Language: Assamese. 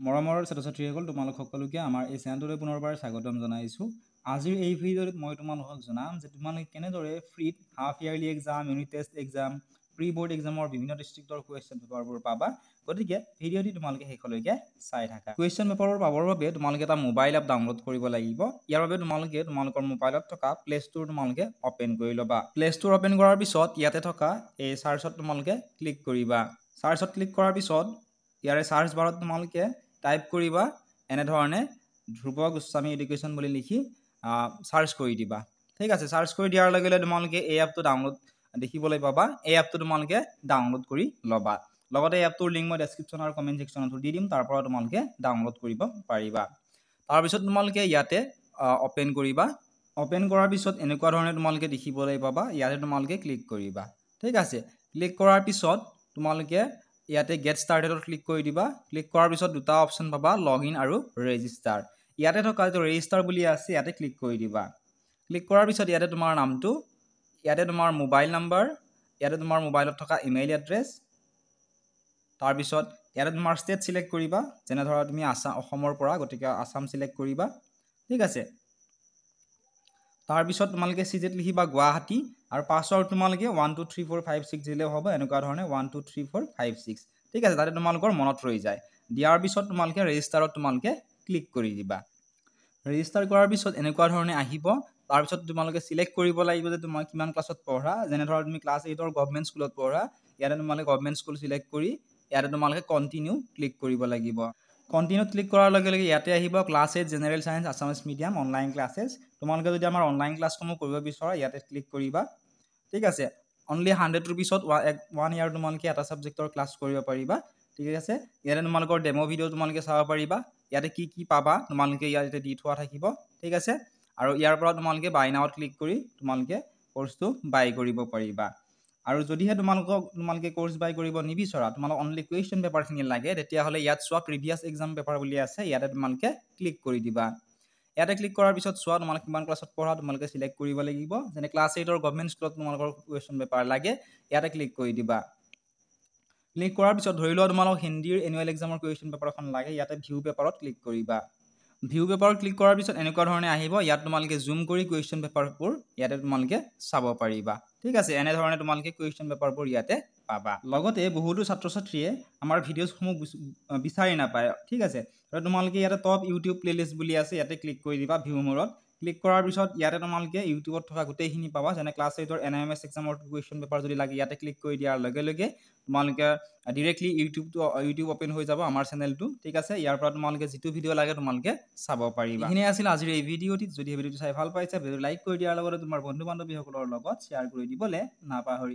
মৰমৰ ছাত্ৰ-ছাত্ৰীসকল তোমালোক সকলোকে আমাৰ এই চেনেলটোলৈ পুনৰবাৰ স্বাগতম জনাইছোঁ। আজিৰ এই ভিডিঅ'টোত মই তোমালোকক জনাম যে তোমালোকে কেনেদৰে ফ্ৰীত half yearly exam, unit test exam, pre board এক্সামৰ বিভিন্ন ডিষ্ট্ৰিক্টৰ কুৱেশ্যন পেপাৰবোৰ পাবা। গতিকে ভিডিঅ'টি তোমালোকে শেষলৈকে চাই থাকা। কুৱেশ্যন পেপাৰবোৰ পাবৰ বাবে তোমালোকে এটা মোবাইল এপ ডাউনলোড কৰিব লাগিব। ইয়াৰ বাবে তোমালোকে তোমালোকৰ মোবাইলত থকা প্লে ষ্ট'ৰ তোমালোকে অপেন কৰি ল'বা। প্লে ষ্ট'ৰ অপেন কৰাৰ পিছত ইয়াতে থকা এই চাৰ্চত তোমালোকে ক্লিক কৰিবা। চাৰ্চত ক্লিক কৰাৰ পিছত ইয়াৰে চাৰ্চ বাৰত তোমালোকে টাইপ কৰিবা এনেধৰণে ধ্ৰুৱ গোস্বামী এডুকেশ্যন বুলি লিখি চাৰ্চ কৰি দিবা। ঠিক আছে, চাৰ্চ কৰি দিয়াৰ লগে লগে তোমালোকে এই এপটো ডাউনলোড দেখিবলৈ পাবা। এই এপটো তোমালোকে ডাউনলোড কৰি ল'বা। লগতে এই এপটোৰ লিংক মই ডেছক্ৰিপশ্যন আৰু কমেণ্ট ছেকশ্যনতো দি দিম, তাৰ পৰা তোমালোকে ডাউনলোড কৰিব পাৰিবা। তাৰপিছত তোমালোকে ইয়াতে অপেন কৰিবা। অপেন কৰাৰ পিছত এনেকুৱা ধৰণে তোমালোকে দেখিবলৈ পাবা। ইয়াতে তোমালোকে ক্লিক কৰিবা। ঠিক আছে, ক্লিক কৰাৰ পিছত তোমালোকে ইয়াতে গেট ষ্টাৰ্টেডত ক্লিক কৰি দিবা। ক্লিক কৰাৰ পিছত দুটা অপশ্যন পাবা, লগ ইন আৰু ৰেজিষ্টাৰ। ইয়াতে থকা যিটো ৰেজিষ্টাৰ বুলি আছে ইয়াতে ক্লিক কৰি দিবা। ক্লিক কৰাৰ পিছত ইয়াতে তোমাৰ নামটো, ইয়াতে তোমাৰ মোবাইল নাম্বাৰ, ইয়াতে তোমাৰ মোবাইলত থকা ইমেইল এড্ৰেছ, তাৰপিছত ইয়াতে তোমাৰ ষ্টেট চিলেক্ট কৰিবা। যেনে ধৰা তুমি অসমৰ পৰা, গতিকে আসাম চিলেক্ট কৰিবা। ঠিক আছে, তাৰপিছত তোমালোকে চিটেট লিখিবা গুৱাহাটী আৰু পাছৱৰ্ড তোমালোকে 123456 দিলেও হ'ব। এনেকুৱা ধৰণে 123456। ঠিক আছে, তাতে তোমালোকৰ মনত ৰৈ যায়। দিয়াৰ পিছত তোমালোকে ৰেজিষ্টাৰত তোমালোকে ক্লিক কৰি দিবা। ৰেজিষ্টাৰ কৰাৰ পিছত এনেকুৱা ধৰণে আহিব। তাৰপিছত তোমালোকে চিলেক্ট কৰিব লাগিব যে তোমাক কিমান ক্লাছত পঢ়া। যেনে ধৰা তুমি ক্লাছ 8ৰ গভৰ্ণমেণ্ট স্কুলত পঢ়া, ইয়াতে তোমালোকে গভৰ্ণমেণ্ট স্কুল চিলেক্ট কৰি ইয়াতে তোমালোকে কণ্টিনিউ ক্লিক কৰিব লাগিব। কণ্টিনিউত ক্লিক কৰাৰ লগে লগে ইয়াতে আহিব class 8 general science Assamese medium online classes. তোমালোকে যদি আমাৰ অনলাইন ক্লাছসমূহ কৰিব বিচৰা ইয়াতে ক্লিক কৰিবা। ঠিক আছে, অনলি 100 ৰুপিছত 1 ইয়াৰ তোমালোকে এটা ছাবজেক্টৰ ক্লাছ কৰিব পাৰিবা। ঠিক আছে, ইয়াতে তোমালোকৰ ডেমো ভিডিঅ' তোমালোকে চাব পাৰিবা। ইয়াতে কি কি পাবা তোমালোকে ইয়াতে দি থোৱা থাকিব। ঠিক আছে, আৰু ইয়াৰ পৰা তোমালোকে বাই নাওত ক্লিক কৰি তোমালোকে কোৰ্চটো বাই কৰিব পাৰিবা। আৰু যদিহে তোমালোকে কোৰ্চ বাই কৰিব নিবিচৰা, তোমালোক অনলি কুৱেশ্যন পেপাৰখিনি লাগে, তেতিয়াহ'লে ইয়াত চোৱা প্ৰিভিয়াছ এক্সাম পেপাৰ বুলি আছে, ইয়াতে তোমালোকে ক্লিক কৰি দিবা। ইয়াতে ক্লিক কৰাৰ পিছত চোৱা তোমালোকে কিমান ক্লাছত পঢ়া তোমালোকে চিলেক্ট কৰিব লাগিব। যেনে ক্লাছ 8ৰ গভৰ্ণমেণ্ট স্কুলত তোমালোকৰ কুৱেশ্যন পেপাৰ লাগে, ইয়াতে ক্লিক কৰি দিবা। ক্লিক কৰাৰ পিছত ধৰি লোৱা তোমালোক হিন্দীৰ এনুৱেল এক্সামৰ কুৱেশ্যন পেপাৰখন লাগে, ইয়াতে ভিউ পেপাৰত ক্লিক কৰিবা। ভিউ পেপাৰত ক্লিক কৰাৰ পিছত এনেকুৱা ধৰণে আহিব। ইয়াত তোমালোকে জুম কৰি কুৱেশ্যন পেপাৰবোৰ ইয়াতে তোমালোকে চাব পাৰিবা। ঠিক আছে, এনেধৰণে তোমালোকে কুৱেশ্যন পেপাৰবোৰ ইয়াতে পাবা। লগতে বহুতো ছাত্ৰ ছাত্ৰীয়ে আমাৰ ভিডিঅ'সমূহ বিচাৰি নাপায়। ঠিক আছে, তোমালোকে ইয়াতে টপ ইউটিউব প্লেলিষ্ট বুলি আছে, ইয়াতে ক্লিক কৰি দিবা। ভিউ মূৰত ক্লিক কৰাৰ পিছত ইয়াতে তোমালোকে ইউটিউবত থকা গোটেইখিনি পাবা। যেনে ক্লাছ 8ৰ NIMS এক্সামৰ কুৱেশ্যন পেপাৰ যদি লাগে ইয়াতে ক্লিক কৰি দিয়াৰ লগে লগে তোমালোকে ডিৰেক্টলি ইউটিউব অপেন হৈ যাব আমাৰ চেনেলটো। ঠিক আছে, ইয়াৰ পৰা তোমালোকে যিটো ভিডিঅ' লাগে তোমালোকে চাব পাৰিবা। এইখিনি আছিল আজিৰ এই ভিডিঅ'টিত। যদি এই ভিডিঅ'টো চাই ভাল পাইছা, ভিডিঅ'টো লাইক কৰি দিয়াৰ লগতে তোমাৰ বন্ধু বান্ধৱীসকলৰ লগত শ্বেয়াৰ কৰি দিবলৈ নাপাহৰিবা।